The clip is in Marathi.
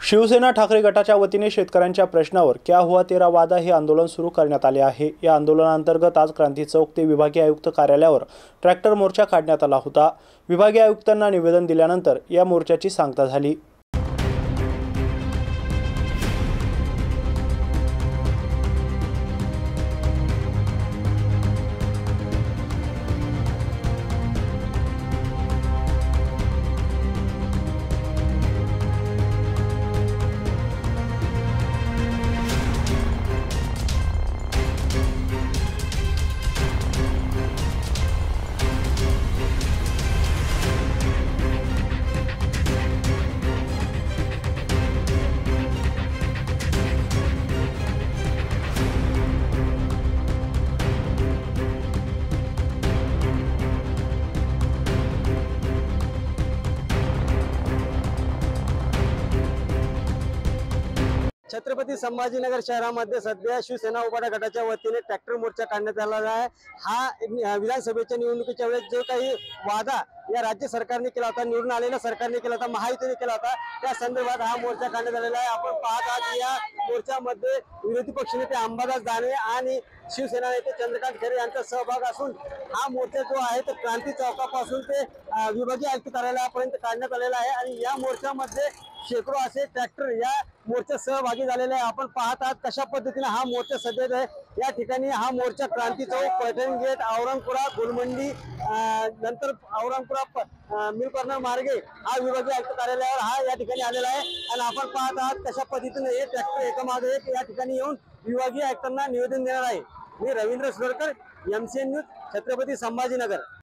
शिवसेना ठाकरे गटाच्या वतीने शेतकऱ्यांच्या प्रश्नावर क्या हुआ तेरा वादा हे आंदोलन सुरू करण्यात आले आहे। या आंदोलनांतर्गत आज क्रांती चौक ते विभागीय आयुक्त कार्यालयावर ट्रॅक्टर मोर्चा काढण्यात आला होता। विभागीय आयुक्तांना निवेदन दिल्यानंतर या मोर्चाची सांगता झाली। छत्रपती संभाजीनगर शहरामध्ये सध्या शिवसेना उभाटा गटाच्या वतीने ट्रॅक्टर मोर्चा काढण्यात आलेला आहे। हा विधानसभेच्या निवडणुकीच्या वेळेस जो काही वादा या राज्य सरकारने केला होता, निवडून आलेल्या सरकारने केला होता, महायुतीने केला होता, त्या संदर्भात हा मोर्चा काढण्यात आलेला आहे। आपण पाहत आहात या मोर्चामध्ये विरोधी पक्षनेते अंबादास दानवे आणि शिवसेना नेते चंद्रकांत खैरे यांचा सहभाग असून हा मोर्चा जो आहे तो क्रांती चौकापासून ते विभागीय आयुक्त कार्यालयापर्यंत काढण्यात आलेला आहे आणि या मोर्चामध्ये शेकडो असे ट्रॅक्टर या मोर्चात सहभागी झालेले आहे। आपण पाहत आहात कशा पद्धतीने हा मोर्चा सजत आहे। या ठिकाणी हा मोर्चा क्रांती चौक, पैठण गेट, औरंगपुरा, गुलमंडी, नंतर औरंगपुरा मिल कॉर्नर मार्गे हा विभागीय आयुक्त कार्यालयावर हा या ठिकाणी आलेला आहे आणि आपण पाहत आहात कशा पद्धतीने हे ट्रॅक्टर एकामागे एक या ठिकाणी येऊन विभागीय आयुक्तांना निवेदन देणार आहे। मी रवींद्र सुरकर, MCN न्यूज, छत्रपती संभाजीनगर।